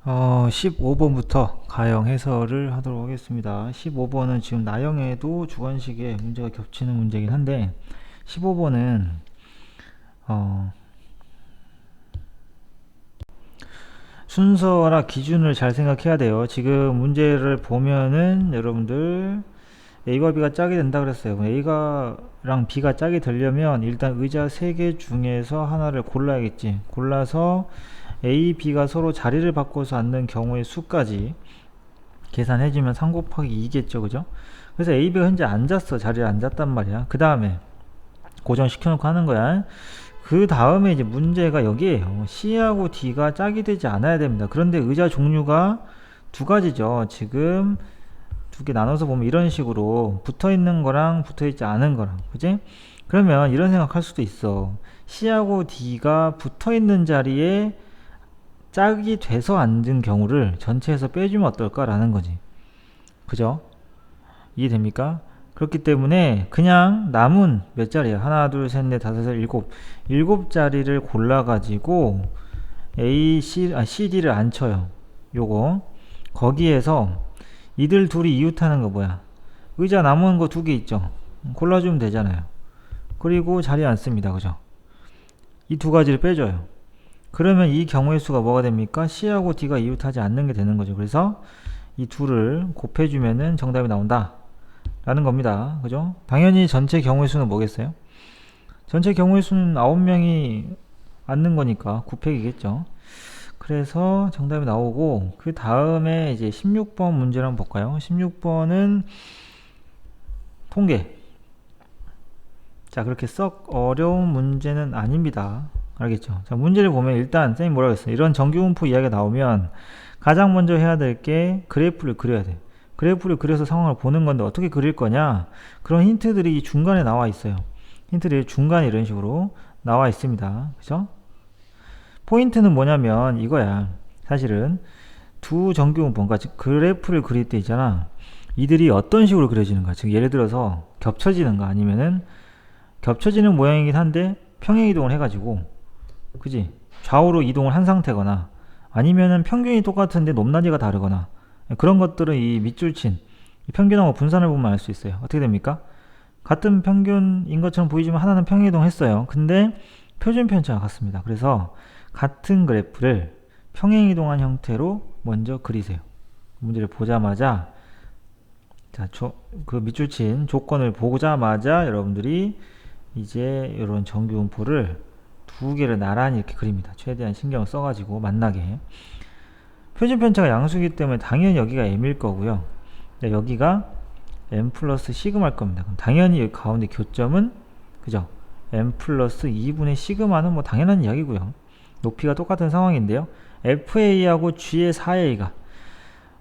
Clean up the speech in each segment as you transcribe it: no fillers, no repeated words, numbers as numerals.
15번부터 가형 해설을 하도록 하겠습니다. 15번은 지금 나형에도 주관식에 문제가 겹치는 문제긴 한데 15번은 순서나 기준을 잘 생각해야 돼요. 지금 문제를 보면은 여러분들 A과 B가 짝이 된다 그랬어요. A가랑 B가 짝이 되려면 일단 의자 3개 중에서 하나를 골라야겠지. 골라서 A, B가 서로 자리를 바꿔서 앉는 경우의 수까지 계산해주면 3 곱하기 2겠죠. 그죠? 그래서 A, B가 현재 앉았어. 자리에 앉았단 말이야. 그 다음에 고정시켜놓고 하는 거야. 그 다음에 이제 문제가 여기에요. C하고 D가 짝이 되지 않아야 됩니다. 그런데 의자 종류가 두 가지죠. 지금 두 개 나눠서 보면 이런 식으로 붙어있는 거랑 붙어있지 않은 거랑, 그지? 그러면 이런 생각할 수도 있어. C하고 D가 붙어있는 자리에 짝이 돼서 앉은 경우를 전체에서 빼주면 어떨까라는 거지. 그죠? 이해됩니까? 그렇기 때문에 그냥 남은 몇 자리야? 하나, 둘, 셋, 넷, 다섯, 여섯, 일곱 자리를 골라가지고 CD를 앉혀요. 요거 거기에서 이들 둘이 이웃하는 거 뭐야? 의자 남은 거 2개 있죠? 골라주면 되잖아요. 그리고 자리에 앉습니다. 그죠? 이 두 가지를 빼줘요. 그러면 이 경우의 수가 뭐가 됩니까? C하고 D가 이웃하지 않는 게 되는 거죠. 그래서 이 둘을 곱해주면은 정답이 나온다 라는 겁니다. 그죠? 당연히 전체 경우의 수는 뭐겠어요? 전체 경우의 수는 9명이 앉는 거니까 9팩이겠죠. 그래서 정답이 나오고, 그 다음에 이제 16번 문제를 한번 볼까요? 16번은 통계. 자, 그렇게 썩 어려운 문제는 아닙니다. 알겠죠? 자, 문제를 보면 일단 선생님 뭐라고 했어요? 이런 정규분포 이야기가 나오면 가장 먼저 해야 될 게 그래프를 그려야 돼. 그래프를 그려서 상황을 보는 건데 어떻게 그릴 거냐? 그런 힌트들이 중간에 나와 있어요. 힌트들이 중간에 이런 식으로 나와 있습니다. 그죠? 포인트는 뭐냐면 이거야. 사실은 두 정규분포, 그러니까 그래프를 그릴 때 있잖아. 이들이 어떤 식으로 그려지는가? 즉 예를 들어서 겹쳐지는가? 아니면은 겹쳐지는 모양이긴 한데 평행이동을 해가지고, 그지? 좌우로 이동을 한 상태거나, 아니면은 평균이 똑같은데 높낮이가 다르거나, 그런 것들은 이 밑줄친 이 평균하고 분산을 보면 알 수 있어요. 어떻게 됩니까? 같은 평균인 것처럼 보이지만 하나는 평행이동했어요. 근데 표준 편차가 같습니다. 그래서 같은 그래프를 평행이동한 형태로 먼저 그리세요. 문제를 보자마자, 자, 그 밑줄친 조건을 보자마자 여러분들이 이제 이런 정규분포를 2개를 나란히 이렇게 그립니다. 최대한 신경을 써가지고 만나게. 표준 편차가 양수이기 때문에 당연히 여기가 m일 거고요. 여기가 m 플러스 시그마일 겁니다. 그럼 당연히 여기 가운데 교점은, 그죠? m 플러스 2분의 시그마는 뭐 당연한 이야기고요. 높이가 똑같은 상황인데요. FA하고 G의 4A가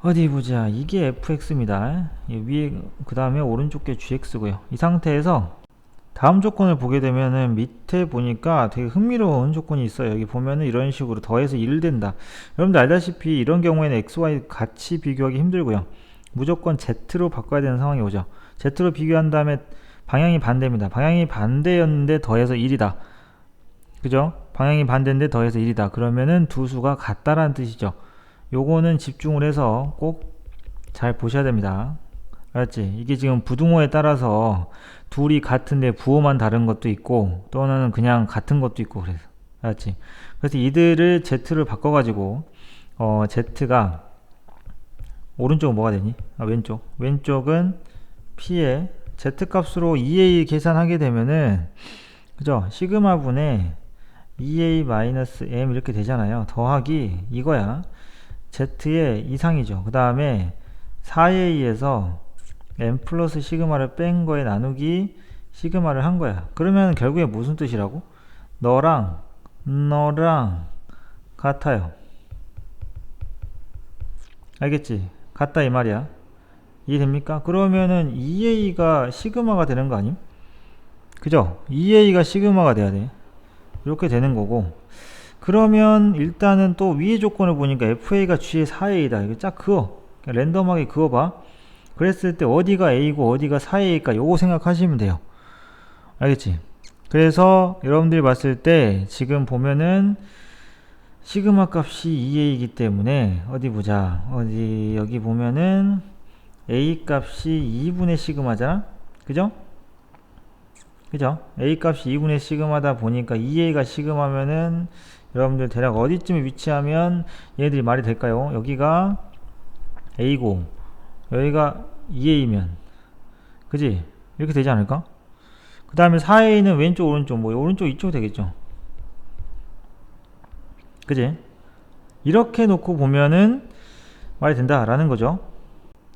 어디 보자. 이게 fx입니다. 위에 그 다음에 오른쪽 게 gx고요. 이 상태에서 다음 조건을 보게 되면은 밑에 보니까 되게 흥미로운 조건이 있어요. 여기 보면은 이런 식으로 더해서 1 된다. 여러분들 알다시피 이런 경우에는 x, y 같이 비교하기 힘들고요. 무조건 z로 바꿔야 되는 상황이 오죠. z로 비교한 다음에 방향이 반대입니다. 방향이 반대였는데 더해서 1이다. 그죠? 방향이 반대인데 더해서 1이다. 그러면은 두 수가 같다라는 뜻이죠. 요거는 집중을 해서 꼭 잘 보셔야 됩니다. 알았지? 이게 지금 부등호에 따라서 둘이 같은데 부호만 다른 것도 있고, 또는 그냥 같은 것도 있고, 그래서. 알았지? 그래서 이들을 z를 바꿔가지고, z가, 오른쪽은 뭐가 되니? 왼쪽. 왼쪽은 p의 z값으로 2a 계산하게 되면은, 그죠? 시그마분의 2a-m 이렇게 되잖아요. 더하기 이거야. z의 이상이죠. 그 다음에 4a에서 m 플러스 시그마를 뺀 거에 나누기 시그마를 한 거야. 그러면 결국에 무슨 뜻이라고? 너랑 같아요. 알겠지? 같다 이 말이야. 이해됩니까? 그러면은 2a가 시그마가 되는 거 아님? 그죠? 2a가 시그마가 돼야 돼. 이렇게 되는 거고, 그러면 일단은 또 위의 조건을 보니까 FA가 G의 4A다. 이거 쫙 그어. 그냥 랜덤하게 그어봐. 그랬을 때 어디가 A고 어디가 4A일까? 요거 생각하시면 돼요. 알겠지? 그래서 여러분들이 봤을 때 지금 보면은 시그마 값이 2a이기 때문에 어디 보자. 어디 여기 보면은 a 값이 2분의 시그마잖아. 그죠? 그죠? a 값이 2분의 시그마다 보니까 2a가 시그마면은 여러분들 대략 어디쯤에 위치하면 얘들이 말이 될까요? 여기가 a고 여기가 2a면 그지? 이렇게 되지 않을까? 그 다음에 4a는 왼쪽 오른쪽 뭐 오른쪽 이쪽 되겠죠. 그지? 이렇게 놓고 보면은 말이 된다라는 거죠.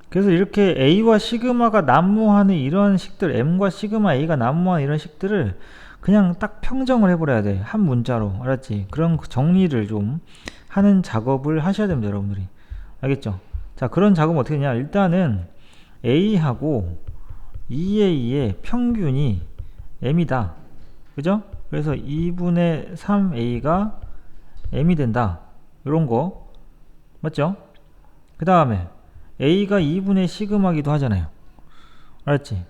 그래서 이렇게 a와 시그마가 난무하는 이런 식들, m과 시그마 a가 난무하는 이런 식들을 그냥 딱 평정을 해버려야 돼. 한 문자로. 알았지? 그런 정리를 좀 하는 작업을 하셔야 됩니다, 여러분들이. 알겠죠? 자, 그런 작업은 어떻게 되냐? 일단은 a하고 2a의 평균이 m이다. 그죠? 그래서 2분의 3a가 m이 된다. 이런 거. 맞죠? 그 다음에 a가 2분의 시그마기도 하잖아요. 알았지?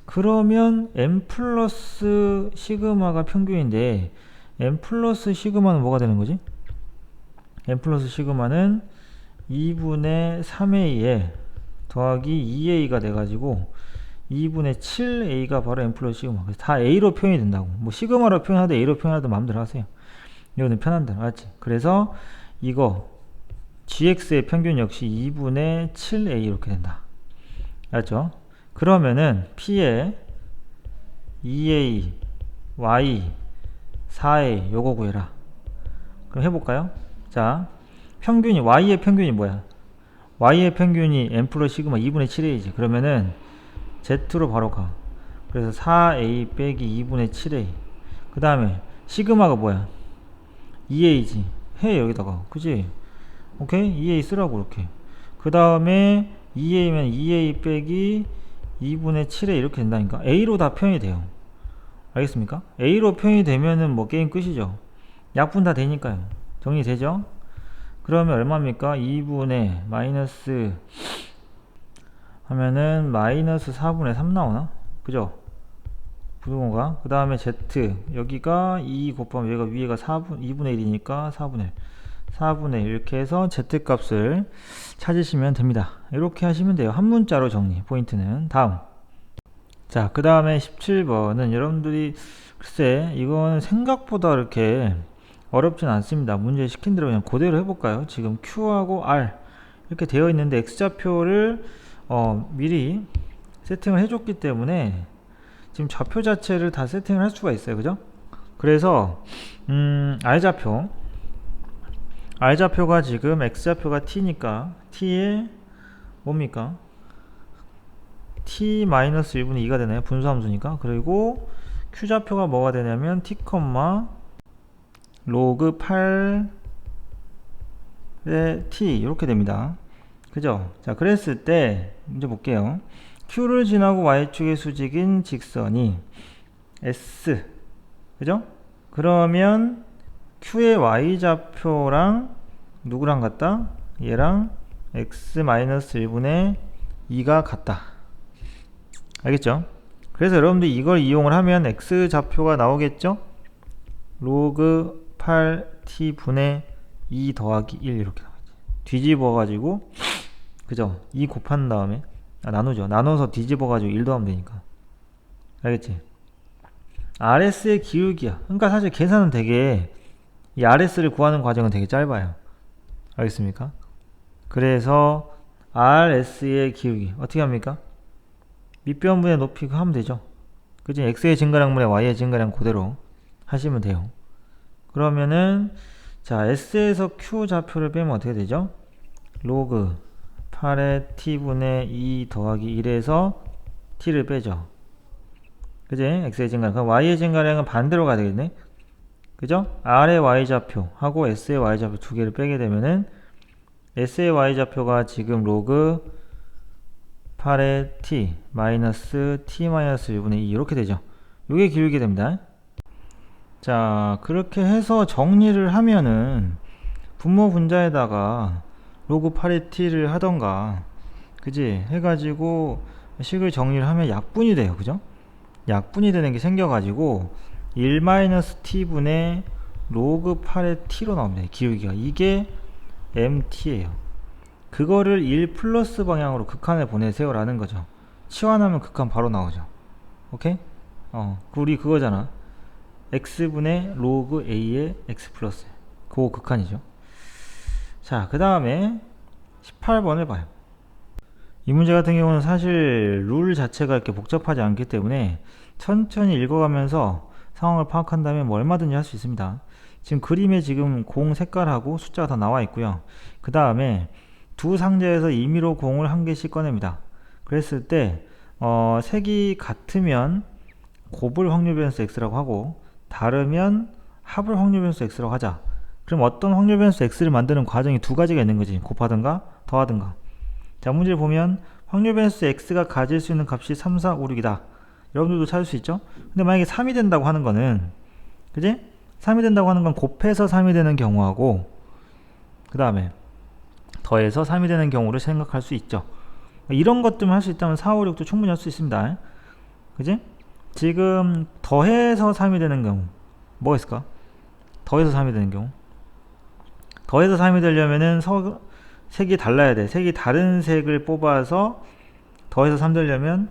그러면 m 플러스 시그마가 평균인데 m 플러스 시그마는 뭐가 되는 거지? m 플러스 시그마는 2분의 3a에 더하기 2a가 돼가지고 2분의 7a가 바로 m 플러스 시그마. 그래서 다 a로 표현이 된다고. 뭐 시그마로 표현하든 a로 표현하든 마음대로 하세요. 이거는 편한다. 알았지? 그래서 이거 gx의 평균 역시 2분의 7a 이렇게 된다. 알았죠? 그러면은 p에 2a, y, 4a 요거 구해라. 그럼 해볼까요? 자, 평균이 y의 평균이 뭐야? y의 평균이 m 플러스 시그마 2분의 7a지. 그러면은 z로 바로 가. 그래서 4a 빼기 2분의 7a. 그 다음에 시그마가 뭐야? 2a지. 해 여기다가. 그지? 오케이? 2a 쓰라고 이렇게. 그 다음에 2a면 2a 빼기 2분의 7에 이렇게 된다니까. a로 다 표현이 돼요. 알겠습니까? a로 표현이 되면은 뭐 게임 끝이죠. 약분 다 되니까요. 정리되죠? 그러면 얼마입니까? 2분의 마이너스 하면은 마이너스 4분의 3 나오나? 그죠? 부동호가. 그 다음에 z 여기가 2 곱하면 얘가 위에가 2분의 1이니까 4분의 1 이렇게 해서 z 값을 찾으시면 됩니다. 이렇게 하시면 돼요. 한 문자로 정리. 포인트는 다음. 자, 그 다음에 17번은 여러분들이 글쎄 이거는 생각보다 이렇게 어렵진 않습니다. 문제 시킨 대로 그냥 그대로 해볼까요? 지금 Q하고 R 이렇게 되어 있는데 X좌표를 미리 세팅을 해줬기 때문에 지금 좌표 자체를 다 세팅을 할 수가 있어요. 그죠? 그래서 R좌표가 지금 X좌표가 T니까 T에 뭡니까? T-1분의 2가 되나요? 분수함수니까. 그리고 Q좌표가 뭐가 되냐면 T, 로그 8의 T 이렇게 됩니다. 그죠? 자, 그랬을 때 이제 볼게요. Q를 지나고 Y축의 수직인 직선이 S 그죠? 그러면 Q의 Y좌표랑 누구랑 같다? 얘랑 X-1분의 2가 같다. 알겠죠? 그래서 여러분들 이걸 이용을 하면 X좌표가 나오겠죠? 로그 8T분의 2 더하기 1 이렇게 나오지. 뒤집어 가지고 그죠? 2 곱한 다음에 나누죠. 나눠서 뒤집어 가지고 1 더하면 되니까. 알겠지? RS의 기울기야. 그러니까 사실 계산은 되게 이 RS를 구하는 과정은 되게 짧아요. 알겠습니까? 그래서 RS의 기울기 어떻게 합니까? 밑변분의 높이 하면 되죠. 그치? X의 증가량분의 Y의 증가량 그대로 하시면 돼요. 그러면은 자 S에서 Q 좌표를 빼면 어떻게 되죠? 로그 8의 T분의 2 더하기 1에서 T를 빼죠. 그지? X의 증가량. 그럼 Y의 증가량은 반대로 가야 되겠네? 그죠? R의 Y좌표 하고 S의 Y좌표 두 개를 빼게 되면은 S의 Y좌표가 지금 로그 8의 T 마이너스 T 마이너스 1분의 2 이렇게 되죠. 요게 기울게 됩니다. 자, 그렇게 해서 정리를 하면은 분모 분자에다가 로그 8의 T를 하던가 그지? 해가지고 식을 정리를 하면 약분이 돼요. 그죠? 약분이 되는 게 생겨가지고 1-T분의 로그 8의 t로 나옵니다. 기울기가. 이게 mt예요. 그거를 1 플러스 방향으로 극한에 보내세요 라는 거죠. 치환하면 극한 바로 나오죠. 오케이? 우리 그거잖아. x분의 로그 a의 x 플러스. 그거 극한이죠. 자, 그 다음에 18번을 봐요. 이 문제 같은 경우는 사실 룰 자체가 이렇게 복잡하지 않기 때문에 천천히 읽어가면서 상황을 파악한 다음에 뭐 얼마든지 할 수 있습니다. 지금 그림에 지금 공 색깔하고 숫자가 다 나와 있고요. 그 다음에 두 상자에서 임의로 공을 한 개씩 꺼냅니다. 그랬을 때 색이 같으면 곱을 확률 변수 x라고 하고 다르면 합을 확률 변수 x라고 하자. 그럼 어떤 확률 변수 x를 만드는 과정이 두 가지가 있는 거지. 곱하든가 더하든가. 자, 문제를 보면 확률 변수 x가 가질 수 있는 값이 3, 4, 5, 6이다. 여러분들도 찾을 수 있죠? 근데 만약에 3이 된다고 하는 거는, 그지? 3이 된다고 하는 건 곱해서 3이 되는 경우하고, 그 다음에 더해서 3이 되는 경우를 생각할 수 있죠. 이런 것들만 할 수 있다면 4, 5, 6도 충분히 할 수 있습니다. 그지? 지금 더해서 3이 되는 경우 뭐가 있을까? 더해서 3이 되는 경우, 더해서 3이 되려면은 색이 달라야 돼. 색이 다른 색을 뽑아서 더해서 3 되려면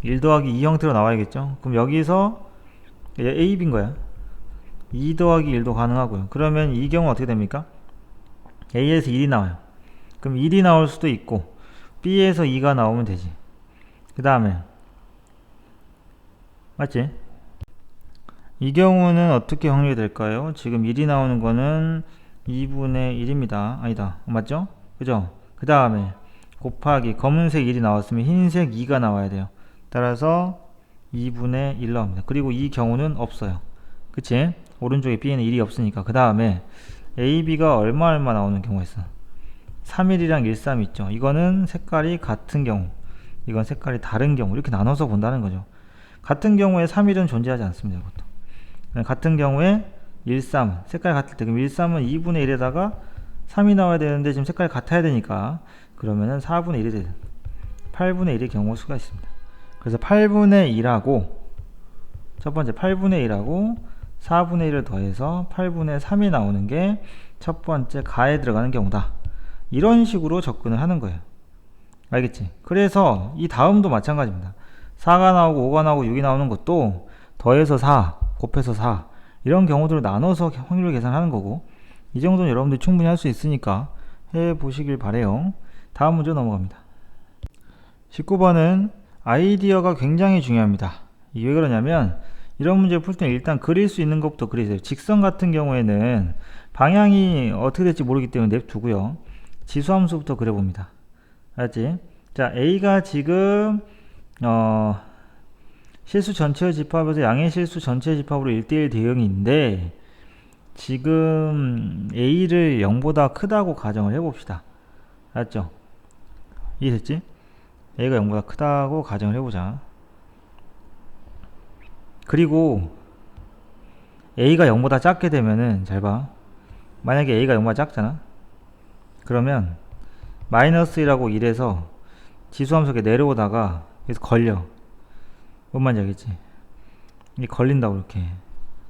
1 더하기 2 형태로 나와야겠죠. 그럼 여기서 A, B인 거야. 2 더하기 1도 가능하고요. 그러면 이 경우 어떻게 됩니까? A에서 1이 나와요. 그럼 1이 나올 수도 있고 B에서 2가 나오면 되지. 그 다음에 맞지? 이 경우는 어떻게 확률이 될까요? 지금 1이 나오는 거는 2분의 1입니다. 아니다. 맞죠? 그죠? 그 다음에 곱하기 검은색 1이 나왔으면 흰색 2가 나와야 돼요. 따라서 2분의 1 나옵니다. 그리고 이 경우는 없어요. 그치? 오른쪽에 B에는 1이 없으니까. 그 다음에 A, B가 얼마 나오는 경우가 있어. 3일이랑 1, 3 있죠. 이거는 색깔이 같은 경우, 이건 색깔이 다른 경우, 이렇게 나눠서 본다는 거죠. 같은 경우에 3일은 존재하지 않습니다. 이것도. 같은 경우에 1, 3, 색깔이 같을 때, 그럼 1, 3은 2분의 1에다가 3이 나와야 되는데 지금 색깔이 같아야 되니까, 그러면은 4분의 1이 되는 8분의 1의 경우 수가 있습니다. 그래서 8분의 1하고 첫 번째 8분의 1하고 4분의 1을 더해서 8분의 3이 나오는 게 첫 번째 가에 들어가는 경우다. 이런 식으로 접근을 하는 거예요. 알겠지? 그래서 이 다음도 마찬가지입니다. 4가 나오고 5가 나오고 6이 나오는 것도 더해서 4, 곱해서 4 이런 경우들을 나눠서 확률을 계산하는 거고, 이 정도는 여러분들이 충분히 할 수 있으니까 해보시길 바래요. 다음 문제 넘어갑니다. 19번은 아이디어가 굉장히 중요합니다. 이게 왜 그러냐면 이런 문제를 풀 때는 일단 그릴 수 있는 것부터 그리세요. 직선 같은 경우에는 방향이 어떻게 될지 모르기 때문에 냅두고요. 지수함수부터 그려봅니다. 알았지? 자, A가 지금 실수 전체의 집합에서 양의 실수 전체의 집합으로 1대1 대응인데 지금 A를 0보다 크다고 가정을 해봅시다. 알았죠? 이해됐지? A가 0보다 크다고 가정을 해보자. 그리고 A가 0보다 작게 되면은 잘 봐. 만약에 A가 0보다 작잖아. 그러면 마이너스 1하고 1에서 지수함수가 내려오다가 여기서 걸려. 뭔 말인지 알겠지? 이게 걸린다고 이렇게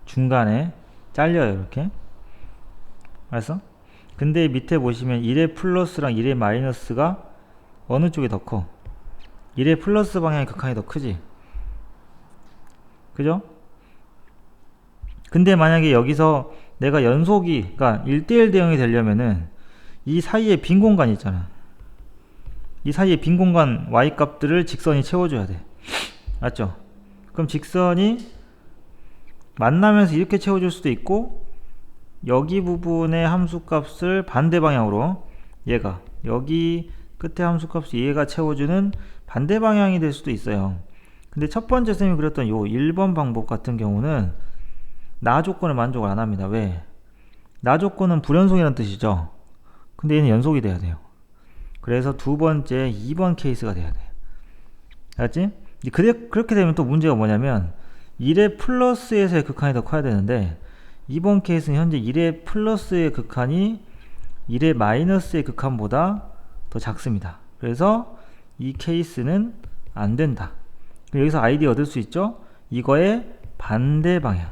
중간에 잘려요 이렇게. 알았어? 근데 밑에 보시면 1의 플러스랑 1의 마이너스가 어느 쪽이 더 커? 1의 플러스 방향의 극한이 더 크지? 그죠? 근데 만약에 여기서 내가 연속이, 그러니까 1대1 대응이 되려면은 이 사이에 빈 공간이 있잖아. 이 사이에 빈 공간 y 값들을 직선이 채워줘야 돼. 맞죠? 그럼 직선이 만나면서 이렇게 채워줄 수도 있고, 여기 부분의 함수값을 반대 방향으로 얘가 여기 끝에 함수값이 얘가 채워주는 반대 방향이 될 수도 있어요. 근데 첫 번째 쌤이 그렸던 요 1번 방법 같은 경우는 나 조건을 만족을 안 합니다. 왜? 나 조건은 불연속이라는 뜻이죠. 근데 얘는 연속이 돼야 돼요. 그래서 두 번째 2번 케이스가 돼야 돼. 알았지? 그렇게 되면 또 문제가 뭐냐면 1의 플러스에서의 극한이 더 커야 되는데, 2번 케이스는 현재 1의 플러스의 극한이 1의 마이너스의 극한보다 더 작습니다. 그래서 이 케이스는 안 된다. 여기서 아이디어 얻을 수 있죠? 이거의 반대 방향.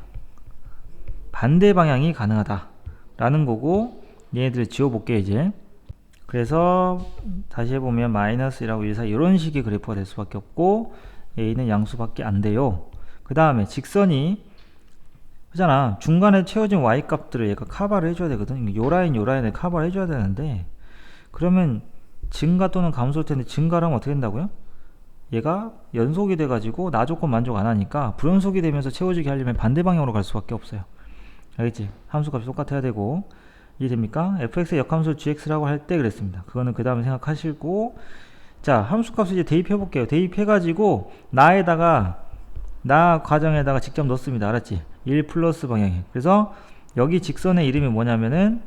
반대 방향이 가능하다 라는 거고, 얘네들을 지워볼게요 이제. 그래서 다시 해보면 마이너스 1하고 1 사이 이런 식의 그래프가 될 수밖에 없고, a는 양수밖에 안 돼요. 그 다음에 직선이 그잖아. 중간에 채워진 y 값들을 얘가 커버를 해줘야 되거든. 요 라인 요 라인을 커버를 해줘야 되는데, 그러면 증가 또는 감소일 텐데, 증가를 하면 어떻게 된다고요? 얘가 연속이 돼가지고 나 조건 만족 안 하니까 불연속이 되면서 채워지게 하려면 반대 방향으로 갈 수밖에 없어요. 알겠지? 함수값이 똑같아야 되고. 이해됩니까? fx의 역함수 gx라고 할 때 그랬습니다. 그거는 그 다음에 생각하시고, 자, 함수값을 이제 대입해 볼게요. 대입해가지고 나 과정에다가 직접 넣습니다. 알았지? 1 플러스 방향이. 그래서 여기 직선의 이름이 뭐냐면은,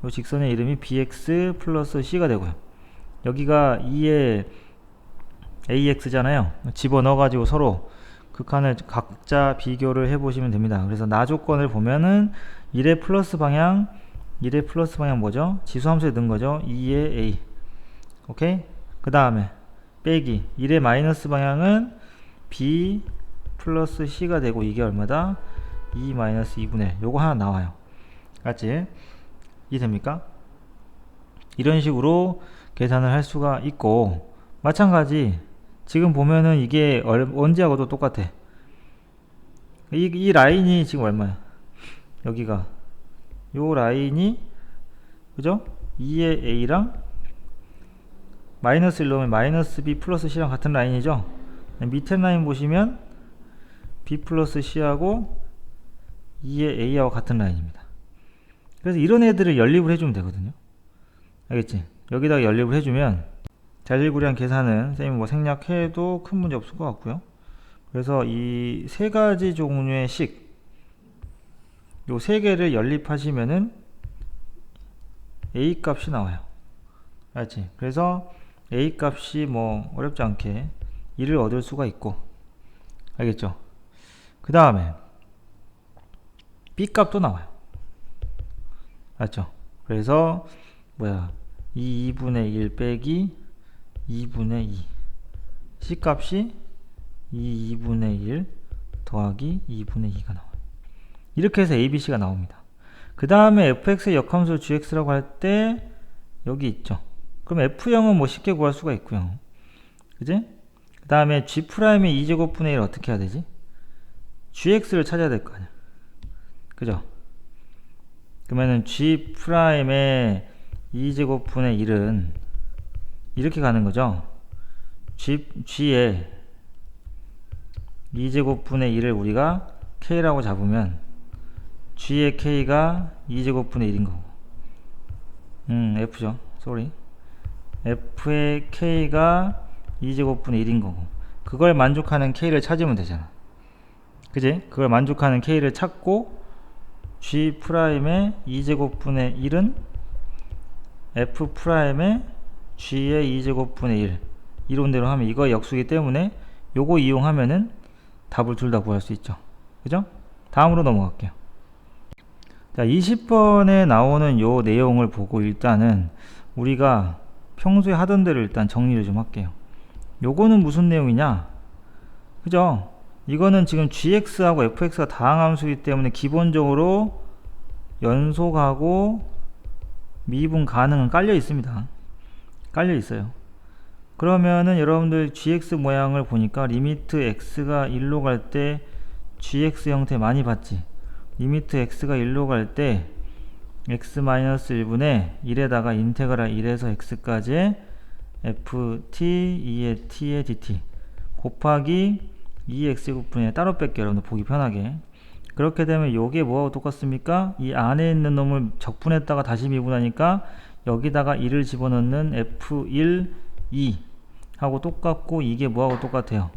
이 직선의 이름이 bx 플러스 c가 되고요. 여기가 2의 ax잖아요. 집어넣어가지고 서로 극한을 각자 비교를 해보시면 됩니다. 그래서 나 조건을 보면은 1의 플러스 방향 뭐죠? 지수함수에 넣은 거죠. 2의 a. 오케이? 그 다음에 빼기 1의 마이너스 방향은 b 플러스 c가 되고, 이게 얼마다? 2 마이너스 2분의 1. 요거 하나 나와요. 맞지? 이해됩니까? 이런 식으로 계산을 할 수가 있고, 마찬가지 지금 보면은 이게 언제하고도 똑같아. 이 라인이 지금 얼마야? 여기가 요 라인이, 그죠? 2의 a랑 마이너스 1 넣으면 마이너스 b 플러스 c랑 같은 라인이죠. 밑에 라인 보시면 b 플러스 c하고 2의 a하고 같은 라인입니다. 그래서 이런 애들을 연립을 해주면 되거든요. 알겠지? 여기다가 연립을 해주면 자질구레한 계산은 쌤이 뭐 생략해도 큰 문제 없을 것 같고요. 그래서 이 세 가지 종류의 식, 요 세 개를 연립하시면은 a 값이 나와요. 알지? 그래서 a 값이 뭐 어렵지 않게 1을 얻을 수가 있고, 알겠죠? 그 다음에 b 값도 나와요. 맞죠? 그래서 뭐야, 2분의 1 빼기 2분의 2, c 값이 2분의 1 더하기 2분의 2가 나와요. 이렇게 해서 ABC가 나옵니다. 그 다음에 fx의 역함수 gx라고 할 때 여기 있죠. 그럼 f형은 뭐 쉽게 구할 수가 있고요. 그지? 그 다음에 g'의 2제곱분의 1 어떻게 해야 되지? gx를 찾아야 될 거 아니야. 그죠? 그러면은 g'의 2제곱분의 1은 이렇게 가는 거죠. g의 2제곱분의 1을 우리가 k라고 잡으면 g의 k가 2제곱분의 1인 거고, f죠. sorry. f의 k가 2제곱분의 1인 거고, 그걸 만족하는 k를 찾으면 되잖아. 그지? 그걸 만족하는 k를 찾고, g'의 2제곱분의 1은 f'의 g의 2제곱분의 1, 이론대로 하면 이거 역수기 때문에 요거 이용하면은 답을 둘 다 구할 수 있죠. 그죠? 다음으로 넘어갈게요. 자, 20번에 나오는 요 내용을 보고 일단은 우리가 평소에 하던 대로 일단 정리를 좀 할게요. 요거는 무슨 내용이냐? 그죠? 이거는 지금 gx하고 fx가 다항함수이기 때문에 기본적으로 연속하고 미분 가능은 깔려 있습니다. 깔려 있어요. 그러면은 여러분들 gx 모양을 보니까 리미트 x가 1로 갈 때 gx 형태 많이 봤지? 리미트 x가 1로 갈 때 x-1분의 1에다가 인테그랄 1에서 x까지 ft 2의 t의 dt 곱하기 2x제곱분의 따로 뺄게요. 여러분들 보기 편하게. 그렇게 되면 요게 뭐하고 똑같습니까? 이 안에 있는 놈을 적분했다가 다시 미분하니까 여기다가 1을 집어넣는 f1 2 하고 똑같고, 이게 뭐하고 똑같아요?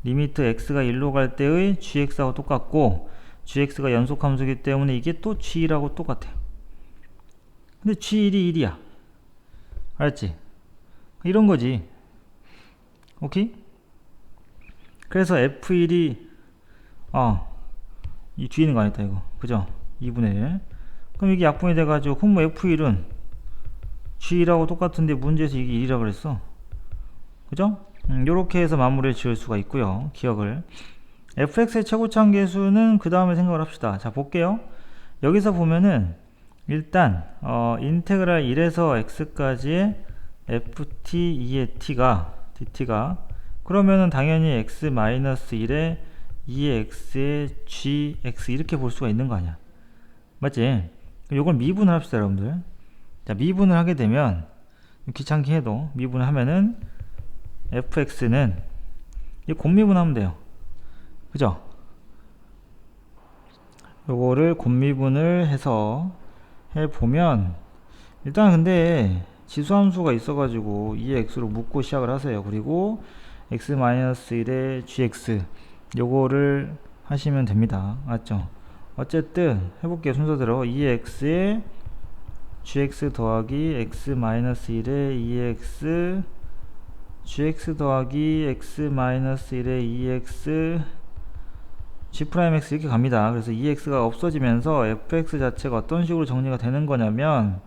리미트 x가 1로 갈 때의 gx하고 똑같고, gx가 연속함수이기 때문에 이게 또 g라고 똑같아요. 근데 g1이 1이야. 알았지? 이런 거지. 오케이? 그래서 f1이 이 뒤에 있는 거 아니다 이거. 그죠? 2분의 1. 그럼 이게 약분이 돼가지고, 그럼 뭐 f1은 g라고 똑같은데 문제에서 이게 1이라 그랬어. 그죠? 요렇게 해서 마무리를 지을 수가 있고요. 기억을. fx의 최고차항계수는 그 다음에 생각을 합시다. 자, 볼게요. 여기서 보면은 일단 인테그랄 1에서 x까지의 ft 2의 t가 dt가 그러면은 당연히 x-1에 2x의 gx 이렇게 볼 수가 있는 거 아니야. 맞지? 요걸 미분을 합시다, 여러분들. 자, 미분을 하게 되면 귀찮게 해도 미분을 하면은 fx는 이 곱미분하면 돼요. 그죠? 요거를 곱미분을 해서 해보면 일단 근데 지수함수가 있어가지고 2의 x로 묶고 시작을 하세요. 그리고 x-1의 gx 요거를 하시면 됩니다. 맞죠? 어쨌든 해볼게요. 순서대로 2의 x에 gx 더하기 x-1의 2x gx 더하기 x-1의 2x g'x 이렇게 갑니다. 그래서 2x가 없어지면서 fx 자체가 어떤 식으로 정리가 되는 거냐면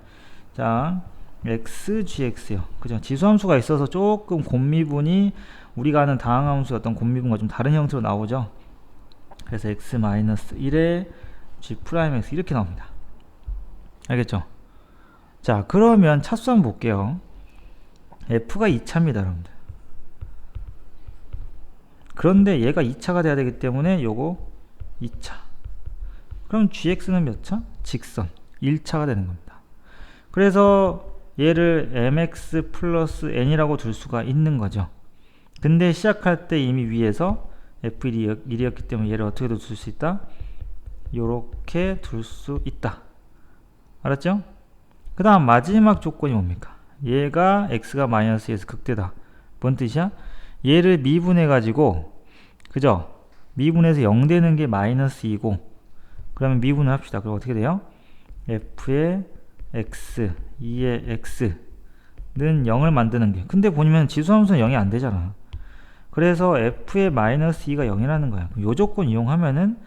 자 xgx요. 그죠? 지수함수가 있어서 조금 곱미분이 우리가 아는 다항함수의 어떤 곱미분과 좀 다른 형태로 나오죠. 그래서 x-1의 g'x 이렇게 나옵니다. 알겠죠? 자 그러면 차수 한번 볼게요. f가 2차입니다, 여러분들. 그런데 얘가 2차가 돼야 되기 때문에 요거 2차. 그럼 gx는 몇 차? 직선 1차가 되는 겁니다. 그래서 얘를 mx 플러스 n이라고 둘 수가 있는 거죠. 근데 시작할 때 이미 위에서 f1이었기 때문에 얘를 어떻게 둘 수 있다? 요렇게 둘 수 있다. 알았죠? 그 다음 마지막 조건이 뭡니까? 얘가 x가 마이너스 2에서 극대다. 뭔 뜻이야? 얘를 미분해 가지고 그죠? 미분해서 0 되는 게 마이너스 2고 그러면 미분을 합시다. 그럼 어떻게 돼요? f의 x 2의 x는 0을 만드는 게 근데 보면 지수함수는 0이 안 되잖아. 그래서 f의 마이너스 2가 0이라는 거야. 요 조건 이용하면은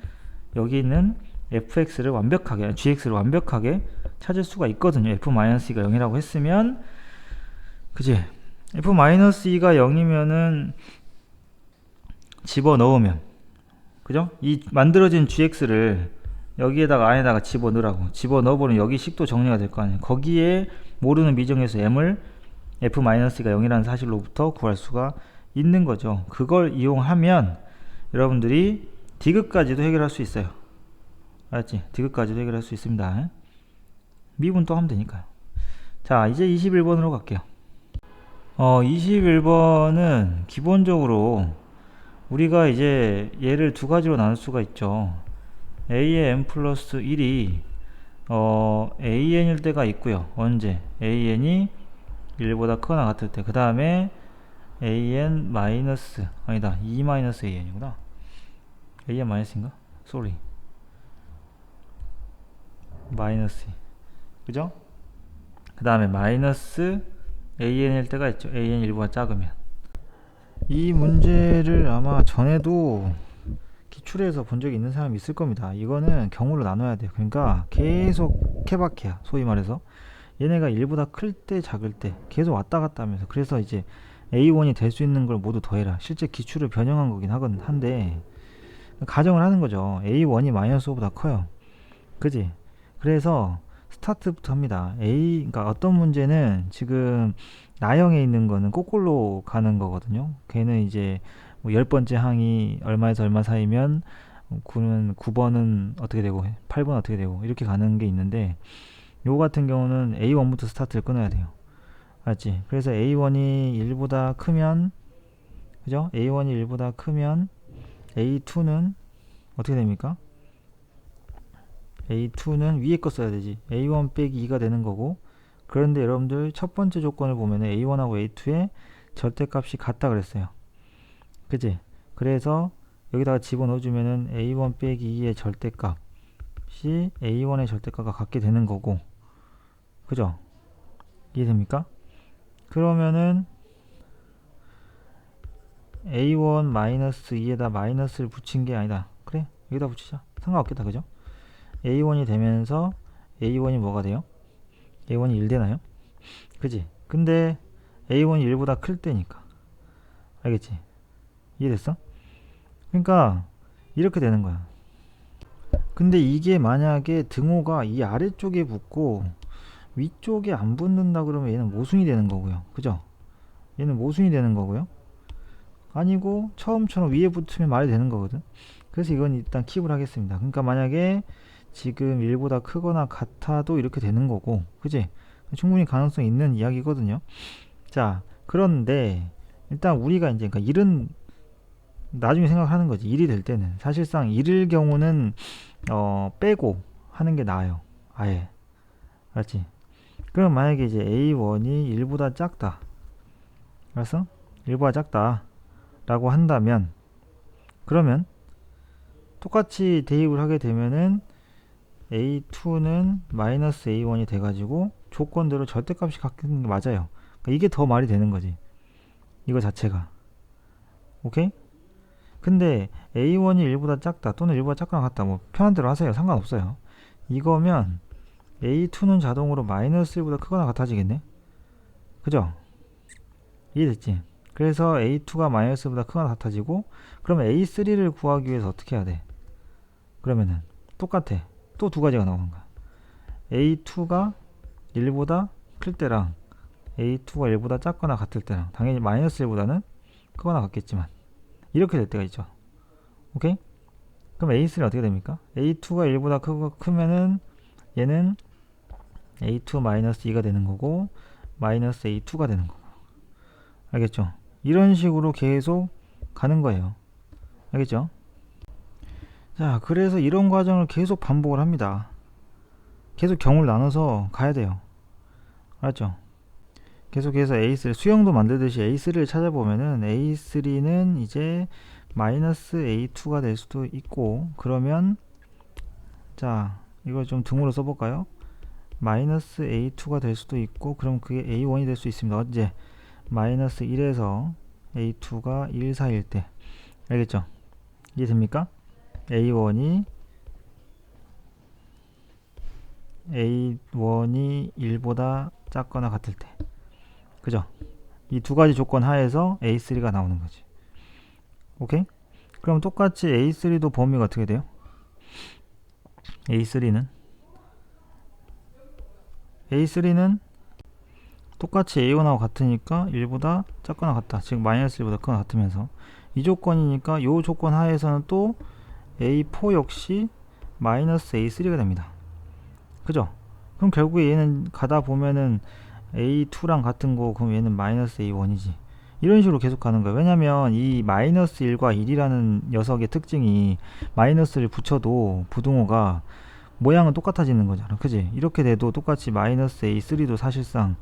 여기 있는 fx를 완벽하게 gx를 완벽하게 찾을 수가 있거든요. f-2가 0이라고 했으면 그지? f-2가 0이면은 집어넣으면 그죠? 이 만들어진 gx를 여기에다가 안에다가 집어넣으라고 집어넣어보면 여기 식도 정리가 될 거 아니에요. 거기에 모르는 미정에서 m을 f-가 0이라는 사실로부터 구할 수가 있는 거죠. 그걸 이용하면 여러분들이 디귿까지도 해결할 수 있어요. 알았지? 디귿까지도 해결할 수 있습니다. 미분 또 하면 되니까요. 자 이제 21번으로 갈게요. 21번은 기본적으로 우리가 이제 얘를 두 가지로 나눌 수가 있죠. a의 n 플러스 1이 an일 때가 있고요. 언제? an이 1보다 크거나 같을 때. 그 다음에 an 마이너스 아니다 2 마이너스 an이구나. an 마이너스인가? 쏘리 마이너스 그죠? 그 다음에 마이너스 an일 때가 있죠. an 1보다 작으면. 이 문제를 아마 전에도 기출에서 본 적이 있는 사람이 있을 겁니다. 이거는 경우로 나눠야 돼요. 그러니까 계속 케바케야. 소위 말해서 얘네가 1보다 클 때 작을 때 계속 왔다 갔다 하면서 그래서 이제 A1이 될 수 있는 걸 모두 더해라. 실제 기출을 변형한 거긴 한데 가정을 하는 거죠. A1이 마이너스 5보다 커요. 그지? 그래서 스타트부터 합니다. 그러니까 어떤 문제는 지금 나형에 있는 거는 거꾸로 가는 거거든요. 걔는 이제 뭐 10번째 항이 얼마에서 얼마 사이면 9번은 어떻게 되고 8번 어떻게 되고 이렇게 가는 게 있는데 요거 같은 경우는 A1부터 스타트를 끊어야 돼요. 알았지? 그래서 A1이 1보다 크면 그죠? A1이 1보다 크면 A2는 어떻게 됩니까? A2는 위에 거 써야 되지. A1 빼기 2가 되는 거고 그런데 여러분들 첫 번째 조건을 보면 A1하고 A2의 절대값이 같다 그랬어요. 그치? 그래서 여기다가 집어넣어주면은 A1 빼기 2의 절대값이 A1의 절대값과 같게 되는 거고 그죠? 이해됩니까? 그러면은 A1 마이너스 2에다 마이너스를 붙인 게 아니다. 그래? 여기다 붙이자. 상관없겠다. 그죠? A1이 되면서 A1이 뭐가 돼요? A1이 1 되나요? 그지? 근데 A1이 1보다 클 때니까. 알겠지? 이해됐어? 그러니까 이렇게 되는 거야. 근데 이게 만약에 등호가 이 아래쪽에 붙고 위쪽에 안 붙는다 그러면 얘는 모순이 되는 거고요. 그죠? 얘는 모순이 되는 거고요. 아니고 처음처럼 위에 붙으면 말이 되는 거거든. 그래서 이건 일단 킵을 하겠습니다. 그러니까 만약에 지금 1보다 크거나 같아도 이렇게 되는 거고, 그지? 충분히 가능성 있는 이야기거든요. 자, 그런데 일단 우리가 이제 그러니까 일은 나중에 생각하는 거지. 일이 될 때는 사실상 일일 경우는 빼고 하는 게 나아요. 아예. 알았지? 그럼 만약에 이제 A1이 1보다 작다. 알았어? 1보다 작다 라고 한다면, 그러면 똑같이 대입을 하게 되면은 A2는 마이너스 A1이 돼가지고 조건대로 절대값이 같은 게 맞아요. 그러니까 이게 더 말이 되는 거지. 이거 자체가. 오케이? 근데 A1이 1보다 작다 또는 1보다 작거나 같다, 뭐 편한 대로 하세요. 상관없어요. 이거면 A2는 자동으로 마이너스 1보다 크거나 같아지겠네. 그죠? 이해됐지? 그래서 A2가 마이너스 1보다 크거나 같아지고, 그러면 A3를 구하기 위해서 어떻게 해야 돼? 그러면은 똑같아. 또 두 가지가 나오는 거야. A2가 1보다 클 때랑 A2가 1보다 작거나 같을 때랑, 당연히 마이너스 1보다는 크거나 같겠지만 이렇게 될 때가 있죠. 오케이? 그럼 A3는 어떻게 됩니까? A2가 1보다 크면은 얘는 A2 마이너스 2가 되는 거고 마이너스 A2가 되는 거고. 알겠죠? 이런 식으로 계속 가는 거예요. 알겠죠? 자, 그래서 이런 과정을 계속 반복을 합니다. 계속 경우를 나눠서 가야 돼요. 알았죠? 계속해서 A3 수형도 만들듯이 A3를 찾아보면은 A3는 이제 마이너스 A2가 될 수도 있고, 그러면 자 이걸 좀 등으로 써볼까요? 마이너스 A2가 될 수도 있고, 그럼 그게 A1이 될 수 있습니다. 언제? 마이너스 1에서 A2가 1 사이일 때. 알겠죠? 이해됩니까? A1이 1보다 작거나 같을 때. 그죠? 이 두 가지 조건 하에서 A3가 나오는 거지. 오케이? 그럼 똑같이 A3도 범위가 어떻게 돼요? A3는 똑같이 A1하고 같으니까 1보다 작거나 같다. 즉 마이너스 1보다 크거나 같으면서, 이 조건이니까 이 조건 하에서는 또 A4 역시 마이너스 A3가 됩니다. 그죠? 그럼 결국에 얘는 가다 보면은 A2랑 같은 거, 그럼 얘는 마이너스 A1이지. 이런 식으로 계속 가는 거예요. 왜냐면 이 마이너스 1과 1이라는 녀석의 특징이 마이너스를 붙여도 부등호가 모양은 똑같아지는 거잖아. 그지? 이렇게 돼도 똑같이 마이너스 A3도 사실상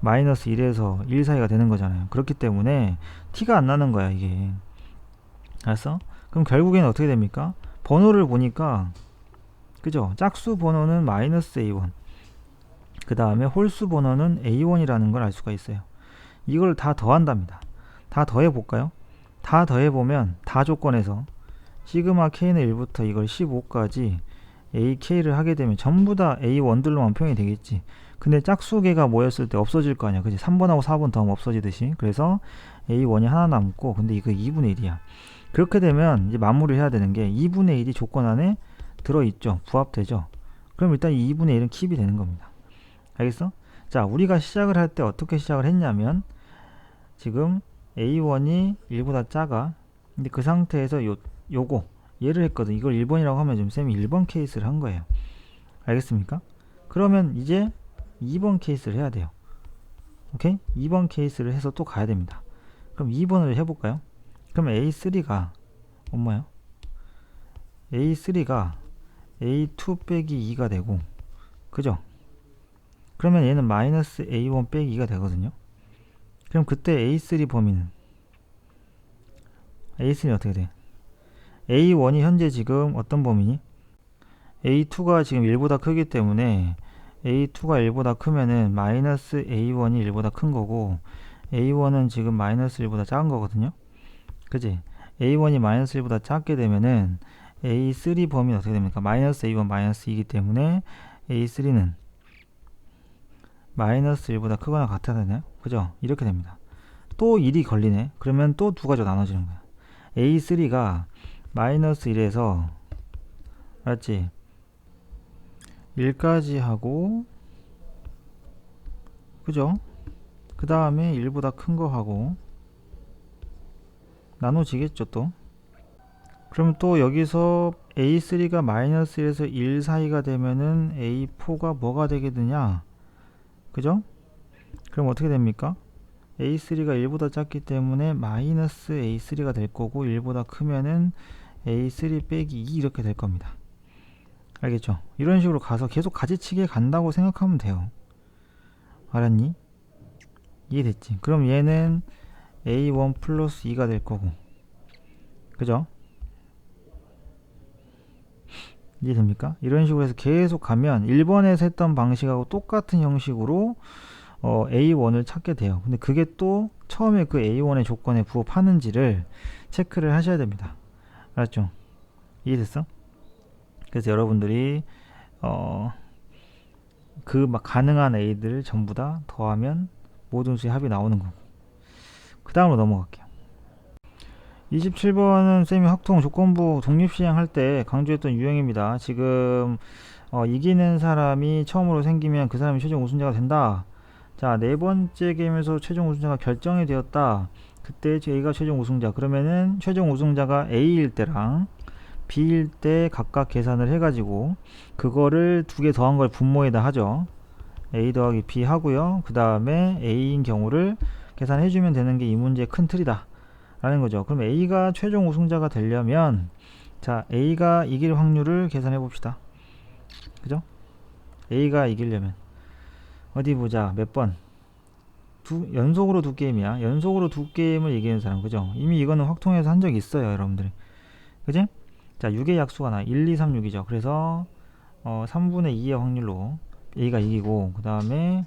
마이너스 1에서 1 사이가 되는 거잖아요. 그렇기 때문에 티가 안 나는 거야, 이게. 알았어? 그럼 결국에는 어떻게 됩니까? 번호를 보니까, 그죠? 짝수 번호는 마이너스 A1, 그 다음에 홀수 번호는 A1이라는 걸 알 수가 있어요. 이걸 다 더한답니다. 다 더해 볼까요? 다 더해 보면 다 조건에서 시그마 K는 1부터 이걸 15까지 AK를 하게 되면 전부 다 A1들로만 표현이 되겠지. 근데 짝수개가 모였을 때 없어질 거 아니야. 그치? 3번하고 4번 더하면 없어지듯이. 그래서 A1이 하나 남고, 근데 이거 2분의 1이야. 그렇게 되면 이제 마무리를 해야 되는 게 2분의 1이 조건 안에 들어있죠. 부합되죠. 그럼 일단 이 2분의 1은 킵이 되는 겁니다. 알겠어? 자, 우리가 시작을 할 때 어떻게 시작을 했냐면, 지금 A1이 1보다 작아. 근데 그 상태에서 요거 얘를 했거든. 이걸 1번이라고 하면 지금 쌤이 1번 케이스를 한 거예요. 알겠습니까? 그러면 이제 2번 케이스를 해야 돼요. 오케이? 2번 케이스를 해서 또 가야 됩니다. 그럼 2번을 해볼까요? 그럼 A3가 엄마요? A3가 A2 빼기 2가 되고, 그죠? 그러면 얘는 마이너스 A1 빼기 2가 되거든요. 그럼 그때 A3 범위는, A3는 어떻게 돼? A1이 현재 지금 어떤 범위니? A2가 지금 1보다 크기 때문에 A2가 1보다 크면은 마이너스 A1이 1보다 큰 거고, A1은 지금 마이너스 1보다 작은 거거든요. 그지? A1이 마이너스 1보다 작게 되면은 A3 범위는 어떻게 됩니까? 마이너스 A1 마이너스 2이기 때문에 A3는 마이너스 1보다 크거나 같아야 되나요? 그죠? 이렇게 됩니다. 또 1이 걸리네. 그러면 또 두 가지로 나눠지는 거야. A3가 마이너스 1에서 알았지? 1까지 하고, 그죠? 그 다음에 1보다 큰 거 하고 나눠지겠죠 또. 그럼 또 여기서 A3가 마이너스 1에서 1 사이가 되면은 A4가 뭐가 되게 되냐, 그죠? 그럼 어떻게 됩니까? A3가 1보다 작기 때문에 마이너스 A3가 될 거고, 1보다 크면은 A3 빼기 2 이렇게 될 겁니다. 알겠죠? 이런 식으로 가서 계속 가지치기에 간다고 생각하면 돼요. 알았니? 이해됐지? 그럼 얘는 A1 플러스 2가 될 거고, 그죠? 이해됩니까? 이런 식으로 해서 계속 가면 1번에서 했던 방식하고 똑같은 형식으로 A1을 찾게 돼요. 근데 그게 또 처음에 그 A1의 조건에 부합하는지를 체크를 하셔야 됩니다. 알았죠? 이해됐어? 그래서 여러분들이 그 막 가능한 A들을 전부 다 더하면 모든 수의 합이 나오는 거고, 그 다음으로 넘어갈게요. 27번은 쌤이 확통 조건부 독립시행 할 때 강조했던 유형입니다. 지금 이기는 사람이 처음으로 생기면 그 사람이 최종 우승자가 된다. 자, 네 번째 게임에서 최종 우승자가 결정이 되었다. 그때 A가 최종 우승자. 그러면은 최종 우승자가 A일 때랑 B일 때 각각 계산을 해가지고 그거를 두 개 더한 걸 분모에다 하죠. A 더하기 B 하고요. 그 다음에 A인 경우를 계산해주면 되는 게 이 문제의 큰 틀이다 라는 거죠. 그럼 A가 최종 우승자가 되려면, 자, A가 이길 확률을 계산해 봅시다. 그죠? A가 이기려면 어디 보자. 몇 번? 연속으로 두 게임이야. 연속으로 두 게임을 이기는 사람, 그죠? 이미 이거는 확통해서 한 적이 있어요, 여러분들이. 그지? 자, 6의 약수가 나. 1, 2, 3, 6이죠. 그래서 3분의 2의 확률로 A가 이기고, 그 다음에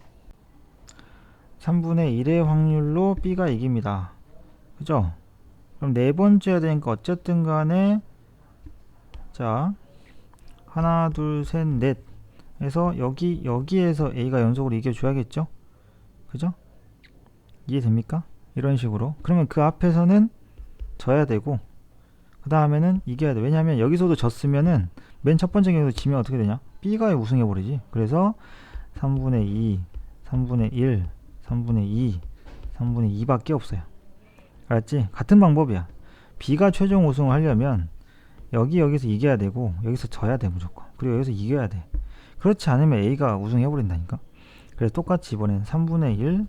3분의 1의 확률로 B가 이깁니다. 그죠? 그럼 네 번째 해야 되니까 어쨌든 간에, 자, 하나, 둘, 셋, 넷 해서 여기에서 A가 연속으로 이겨줘야겠죠? 그죠? 이해됩니까? 이런 식으로. 그러면 그 앞에서는 져야 되고, 그 다음에는 이겨야 돼. 왜냐면 여기서도 졌으면은 맨 첫 번째 경우도 지면 어떻게 되냐? B가 우승해버리지. 그래서 3분의 2, 3분의 1, 3분의 2, 3분의 2밖에 없어요. 알았지? 같은 방법이야. B가 최종 우승을 하려면 여기서 이겨야 되고, 여기서 져야 돼 무조건. 그리고 여기서 이겨야 돼. 그렇지 않으면 A가 우승해버린다니까. 그래서 똑같이 이번엔 3분의 1,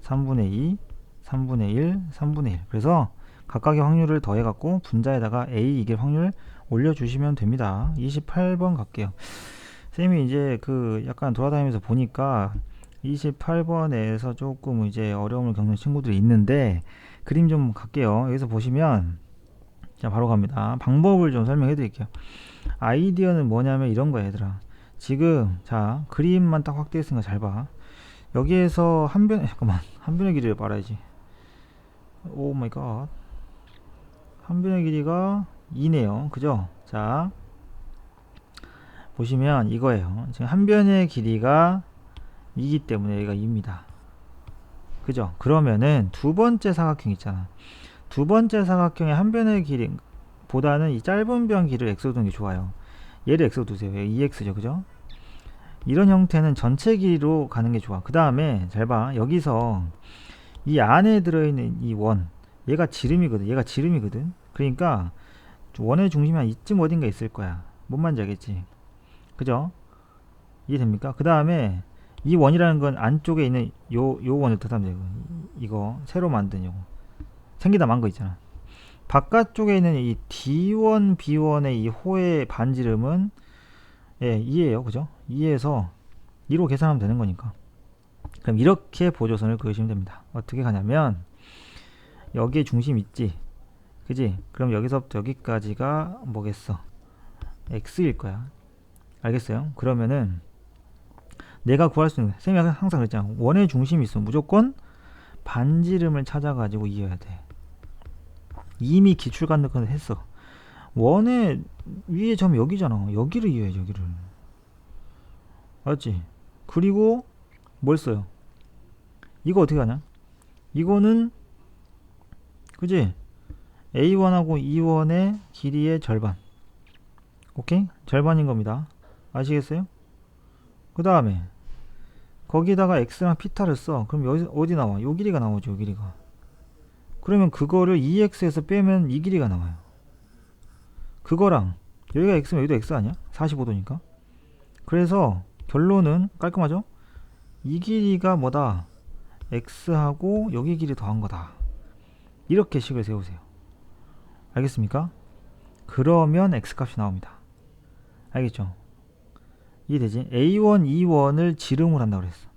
3분의 2, 3분의 1, 3분의 1. 그래서 각각의 확률을 더해갖고 분자에다가 A 이길 확률 올려주시면 됩니다. 28번 갈게요. 쌤이 이제 그 약간 돌아다니면서 보니까 28번에서 조금 이제 어려움을 겪는 친구들이 있는데, 그림 좀 갈게요. 여기서 보시면, 자, 바로 갑니다. 방법을 좀 설명해 드릴게요. 아이디어는 뭐냐면 이런 거야, 얘들아. 지금, 자, 그림만 딱 확대해 있으니까 잘 봐. 여기에서 한 변의 길이를 말아야지. 오 마이 갓. 한 변의 길이가 2네요. 그죠? 자, 보시면 이거예요. 지금 한 변의 길이가 2기 때문에 여기가 2입니다. 그죠? 그러면은 두 번째 사각형 있잖아. 두 번째 사각형의 한 변의 길이 보다는 이 짧은 변 길이를 x로 두는 게 좋아요. 얘를 x로 두세요. 2x죠. 그죠? 이런 형태는 전체 길이로 가는 게 좋아. 그 다음에 잘 봐. 여기서 이 안에 들어있는 이 원, 얘가 지름이거든. 그러니까 원의 중심이 한 이쯤 어딘가 있을 거야. 뭔 말인지 알겠지? 그죠? 이해됩니까? 그 다음에 이 원이라는 건 안쪽에 있는 요 원을 뜻하면 되고, 이거 새로 만든 요거 생기다 만 거 있잖아. 바깥쪽에 있는 이 D1, B1의 이 호의 반지름은 2예요. 그죠? 2에서 2로 계산하면 되는 거니까. 그럼 이렇게 보조선을 그으시면 됩니다. 어떻게 가냐면 여기에 중심 있지, 그지? 그럼 여기서부터 여기까지가 뭐겠어? x일 거야. 알겠어요? 그러면은 내가 구할 수 있는, 쌤이 항상 그랬잖아. 원의 중심이 있으면 무조건 반지름을 찾아가지고 이어야 돼. 이미 기출간접근을 했어. 원의 위에 점 여기잖아. 여기를 이어야지, 여기를. 알았지? 그리고 뭘 써요? 이거 어떻게 하냐? 이거는, 그지? A1하고 E1의 길이의 절반. 오케이? 절반인 겁니다. 아시겠어요? 그 다음에 거기다가 x랑 피타를 써. 그럼 여기 어디 나와? 요 길이가 나오죠. 요 길이가. 그러면 그거를 2x에서 빼면 이 길이가 나와요. 그거랑 여기가 x면 여기도 x 아니야? 45도니까. 그래서 결론은 깔끔하죠? 이 길이가 뭐다? x하고 여기 길이 더한 거다. 이렇게 식을 세우세요. 알겠습니까? 그러면 x값이 나옵니다. 알겠죠? 이해되지? a1, e1을 지름으로 한다고 그랬어.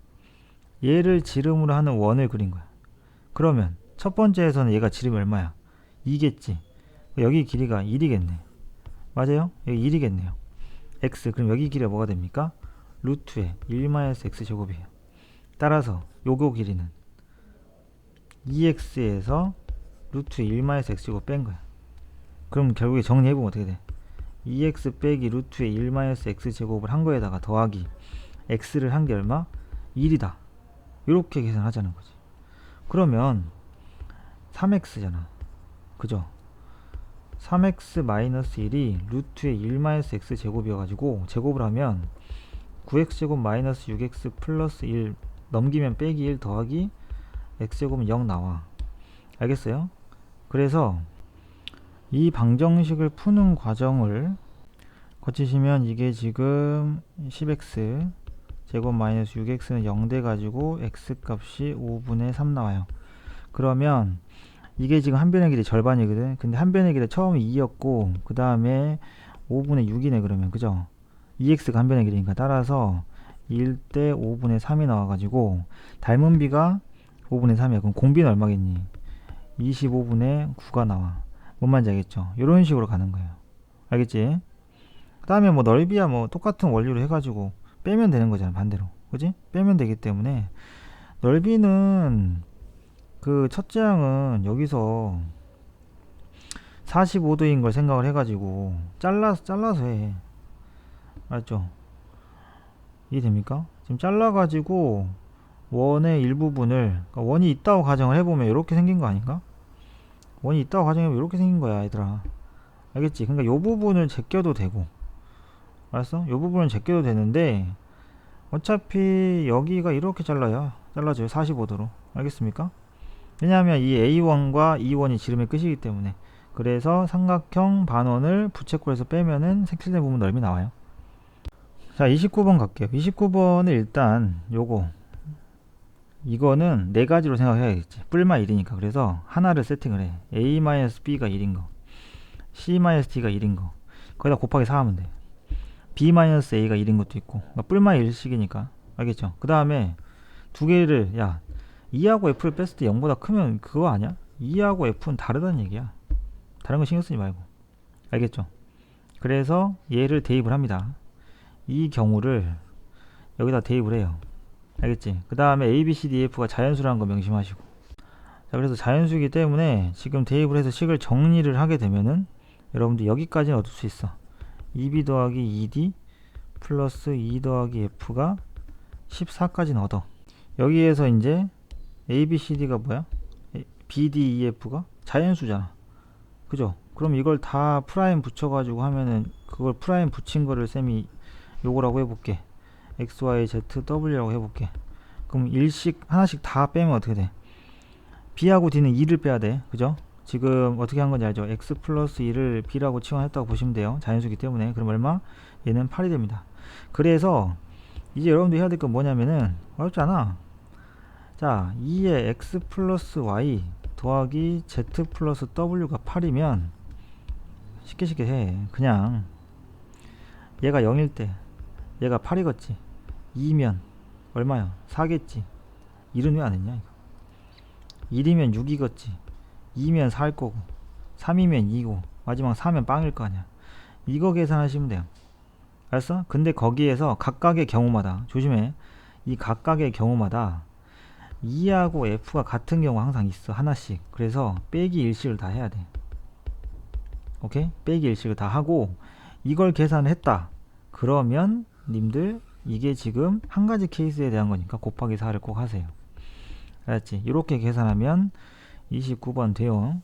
얘를 지름으로 하는 원을 그린 거야. 그러면 첫 번째에서는 얘가 지름이 얼마야? 2겠지. 여기 길이가 1이겠네. 맞아요? 여기 1이겠네요. x, 그럼 여기 길이가 뭐가 됩니까? 루트에 1-x제곱이에요. 따라서 요거 길이는 2x에서 루트 1-x제곱 뺀 거야. 그럼 결국에 정리해보면 어떻게 돼? 2x 빼기 루트에 1-x제곱을 한 거에다가 더하기 x를 한 게 얼마? 1이다. 이렇게 계산하자는 거지. 그러면 3x잖아. 그죠? 3x-1이 루트에 1-x제곱이어가지고 제곱을 하면 9x제곱 마이너스 6x 플러스 1 넘기면 빼기 1 더하기 x제곱은 0 나와. 알겠어요? 그래서 이 방정식을 푸는 과정을 거치시면 이게 지금 10x 제곱 마이너스 6x는 0 돼가지고 x값이 5분의 3 나와요. 그러면 이게 지금 한 변의 길이 절반이거든. 근데 한 변의 길이 처음에 2였고 그 다음에 5분의 6이네. 그러면 그죠? 2x가 한 변의 길이니까 따라서 1대 5분의 3이 나와가지고 닮은 비가 5분의 3이야. 그럼 공비는 얼마겠니? 25분의 9가 나와. 뭔 말인지 알겠죠? 이런 식으로 가는 거예요. 알겠지? 그 다음에 뭐 넓이야 뭐 똑같은 원리로 해가지고 빼면 되는 거잖아. 반대로. 그지? 빼면 되기 때문에 넓이는 그 첫째 항은 여기서 45도인 걸 생각을 해가지고 잘라서 해. 알죠? 이해됩니까? 지금 잘라가지고 원의 일부분을, 그러니까 원이 있다고 가정을 해보면 이렇게 생긴 거 아닌가? 원이 있다고 가정해보면 이렇게 생긴 거야 얘들아. 알겠지? 그러니까 요 부분을 제껴도 되고, 알았어? 요 부분을 제껴도 되는데 어차피 여기가 이렇게 잘라져요. 45도로. 알겠습니까? 왜냐하면 이 A1과 E1이 지름의 끝이기 때문에. 그래서 삼각형 반원을 부채꼴에서 빼면은 색칠된 부분 넓이 나와요. 자, 29번 갈게요. 29번은 일단 요거 이거는 네 가지로 생각해야겠지. 뿔마 1이니까. 그래서 하나를 세팅을 해. A-B가 1인 거, C-D가 1인 거, 거기다 곱하기 4 하면 돼. B-A가 1인 것도 있고. 그러니까 뿔마 1식이니까. 알겠죠? 그 다음에 두 개를, 야, 2하고 F를 뺐을 때 0보다 크면 그거 아니야? 2하고 F는 다르다는 얘기야. 다른 거 신경 쓰지 말고. 알겠죠? 그래서 얘를 대입을 합니다. 이 경우를 여기다 대입을 해요. 알겠지? 그 다음에 A, B, C, D, F가 자연수라는 거 명심하시고. 자, 그래서 자연수이기 때문에 지금 대입을 해서 식을 정리를 하게 되면은 여러분들 여기까지는 얻을 수 있어. 2B 더하기 2D 플러스 2 더하기 F가 14까지는 얻어. 여기에서 이제 A, B, C, D가 뭐야? B, D, E, F가 자연수잖아. 그죠? 그럼 이걸 다 프라임 붙여가지고 하면은 그걸 프라임 붙인 거를 쌤이 요거라고 해볼게. X, Y, Z, W라고 해볼게. 그럼 일씩 하나씩 다 빼면 어떻게 돼? B하고 D는 2를 빼야 돼. 그죠? 지금 어떻게 한 건지 알죠? X 플러스 2를 B라고 치환했다고 보시면 돼요. 자연수기 때문에. 그럼 얼마? 얘는 8이 됩니다. 그래서 이제 여러분들 해야 될 건 뭐냐면은 어렵잖아. 자, 2에 X 플러스 Y 더하기 Z 플러스 W가 8이면 쉽게 해. 그냥 얘가 0일 때 얘가 8이겠지. 2면 얼마야? 4겠지. 1은 왜 안 했냐 이거. 1이면 6이겠지. 2면 4일 거고 3이면 2고 마지막 4면 빵일 거 아니야. 이거 계산하시면 돼요. 알았어? 근데 거기에서 각각의 경우마다 조심해. 이 각각의 경우마다 2하고 F가 같은 경우 항상 있어. 하나씩. 그래서 빼기 일식을 다 해야 돼. 오케이? 빼기 일식을 다 하고 이걸 계산을 했다. 그러면 님들 이게 지금 한 가지 케이스에 대한 거니까 곱하기 4를 꼭 하세요. 알았지? 이렇게 계산하면 29번 돼요.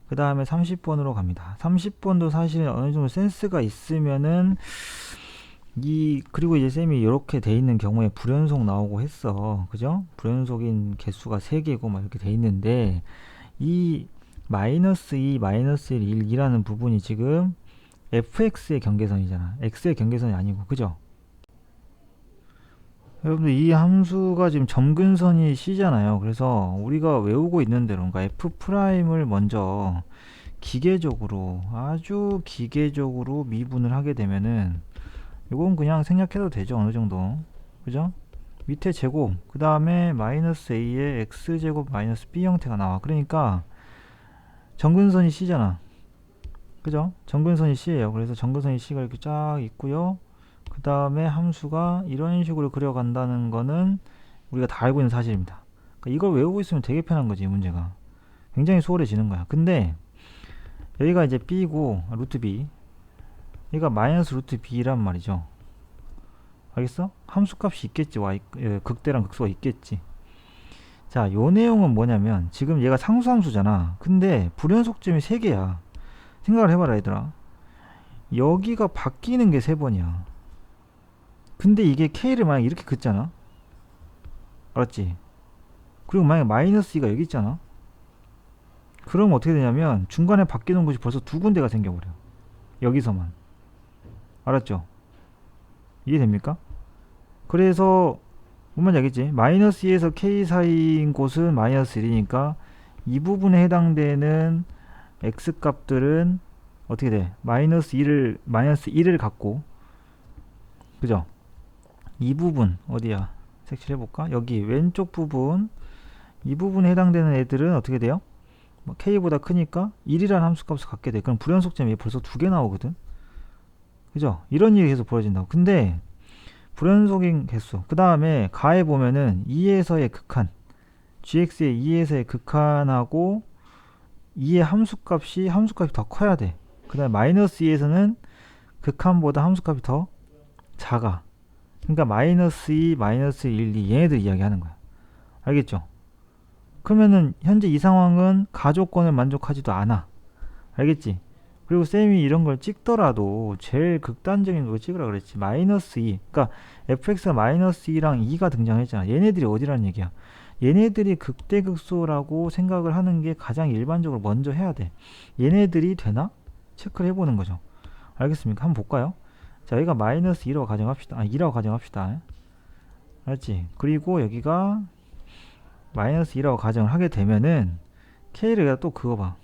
그 다음에 30번으로 갑니다. 30번도 사실 어느 정도 센스가 있으면은 그리고 이제 쌤이 이렇게 돼 있는 경우에 불연속 나오고 했어. 그죠? 불연속인 개수가 3개고 막 이렇게 돼 있는데 이 마이너스 2, 마이너스 1, 2라는 부분이 지금 fx의 경계선이잖아. x의 경계선이 아니고. 그죠? 여러분들 이 함수가 지금 점근선이 c잖아요. 그래서 우리가 외우고 있는 대로 그러니까 f'을 먼저 기계적으로 아주 기계적으로 미분을 하게 되면은 이건 그냥 생략해도 되죠. 어느 정도. 그죠? 밑에 제곱 그 다음에 마이너스 a의 x제곱 마이너스 b 형태가 나와. 그러니까 점근선이 c잖아. 그죠? 점근선이 c예요. 그래서 점근선이 c가 이렇게 쫙 있고요. 그 다음에 함수가 이런 식으로 그려간다는 거는 우리가 다 알고 있는 사실입니다. 그러니까 이걸 외우고 있으면 되게 편한 거지. 문제가 굉장히 수월해지는 거야. 근데 여기가 이제 b고 루트 b, 얘가 마이너스 루트 b란 말이죠. 알겠어? 함수값이 있겠지. 극대랑 극소가 있겠지. 자, 요 내용은 뭐냐면 지금 얘가 상수함수잖아. 근데 불연속점이 3개야. 생각을 해봐라 얘들아. 여기가 바뀌는 게 3번이야. 근데 이게 k를 만약 이렇게 긋잖아. 알았지? 그리고 만약 마이너스 2가 여기 있잖아. 그럼 어떻게 되냐면 중간에 바뀌는 곳이 벌써 2군데가 생겨버려. 여기서만. 알았죠? 이해됩니까? 그래서 뭔 말인지 알겠지? 마이너스 2에서 k 사이인 곳은 마이너스 1이니까 이 부분에 해당되는 x 값들은 어떻게 돼? 마이너스 1을 갖고, 그죠? 이 부분 어디야? 색칠해볼까? 여기 왼쪽 부분, 이 부분에 해당되는 애들은 어떻게 돼요? k보다 크니까 1이라는 함수값을 갖게 돼. 그럼 불연속점이 벌써 2개 나오거든. 그죠? 이런 일이 계속 벌어진다고. 근데 불연속인 개수, 그 다음에 가에 보면은 2에서의 극한, gx의 2에서의 극한하고 2의 함수값이 더 커야 돼. 그 다음에 마이너스 2에서는 극한보다 함수값이 더 작아. 그러니까 마이너스 2, 마이너스 1, 2 얘네들 이야기하는 거야. 알겠죠? 그러면은 현재 이 상황은 가조건을 만족하지도 않아. 알겠지? 그리고 쌤이 이런 걸 찍더라도 제일 극단적인 걸 찍으라 그랬지. 마이너스 2. 그러니까 fx가 마이너스 2랑 2가 등장했잖아. 얘네들이 어디라는 얘기야? 얘네들이 극대극소라고 생각을 하는 게 가장 일반적으로 먼저 해야 돼. 얘네들이 되나? 체크를 해보는 거죠. 알겠습니까? 한번 볼까요? 자, 여기가 마이너스 2라고 가정합시다. 2라고 가정합시다. 알았지? 그리고 여기가 마이너스 2라고 가정을 하게 되면은 k를 또 그거 봐.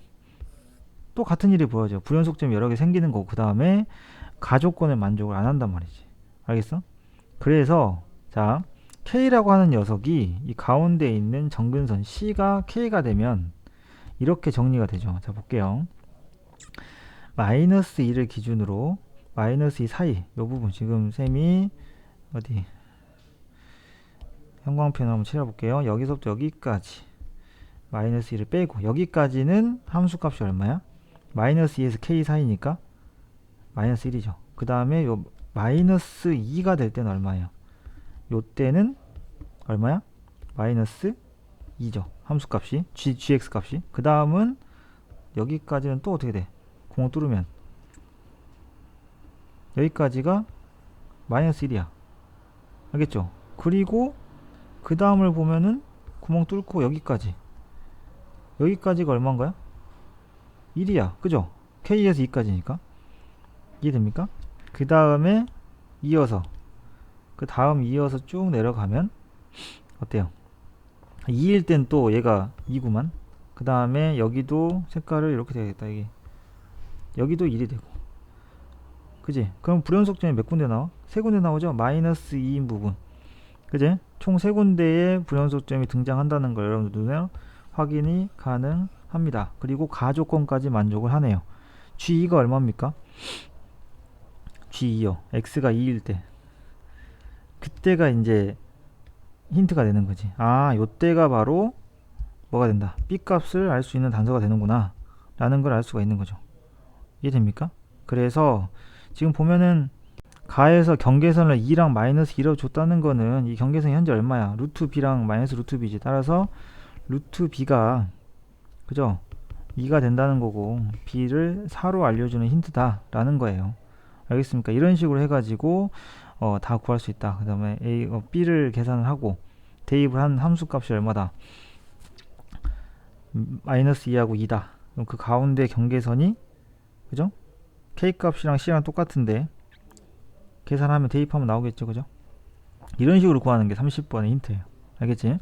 또 같은 일이 보여져. 불연속점이 여러 개 생기는 거고, 그 다음에 가조건을 만족을 안 한단 말이지. 알겠어? 그래서 자, k라고 하는 녀석이 이 가운데 있는 점근선 c가 k가 되면 이렇게 정리가 되죠. 자, 볼게요. 마이너스 2를 기준으로 마이너스 2 사이 이 부분 지금 쌤이 어디 형광펜 한번 칠해볼게요. 여기서부터 여기까지 마이너스 2를 빼고 여기까지는 함수값이 얼마야? 마이너스 2에서 k 사이니까 마이너스 1이죠. 그 다음에 요 마이너스 2가 될 때는 얼마예요? 요 때는 얼마야? 마이너스 2죠. 함수값이 gx 값이. 그 다음은 여기까지는 또 어떻게 돼? 구멍 뚫으면 여기까지가 마이너스 1이야. 알겠죠? 그리고 그 다음을 보면은 구멍 뚫고 여기까지가 얼마인가요? 1이야. 그죠? k에서 2까지니까. 이해됩니까? 그 다음에 이어서 쭉 내려가면 어때요? 2일 땐 또 얘가 2구만. 그 다음에 여기도 색깔을 이렇게 되겠다. 여기도 1이 되고. 그지? 그럼 불연속점이 몇 군데 나와? 3군데 나오죠? 마이너스 2인 부분. 그지? 총 3군데의 불연속점이 등장한다는 걸 여러분들 눈에 확인이 가능합니다. 그리고 가조건까지 만족을 하네요. G2가 얼마입니까? G2요. X가 2일 때. 그때가 이제 힌트가 되는 거지. 아, 요때가 바로 뭐가 된다. B 값을 알 수 있는 단서가 되는구나. 라는 걸 알 수가 있는 거죠. 이해됩니까? 그래서 지금 보면은 가에서 경계선을 2랑 마이너스 2라고 줬다는 거는 이 경계선이 현재 얼마야? 루트 b랑 마이너스 루트 b지. 따라서 루트 b가 그죠? 2가 된다는 거고 b를 4로 알려주는 힌트다 라는 거예요. 알겠습니까? 이런 식으로 해가지고 다 구할 수 있다. 그 다음에 b를 계산을 하고 대입을 한 함수 값이 얼마다? 마이너스 2하고 2다. 그럼 그 가운데 경계선이 그죠? k 값이랑 c랑 똑같은데 계산하면 대입하면 나오겠죠. 그죠? 이런 식으로 구하는 게 30번의 힌트예요. 알겠지?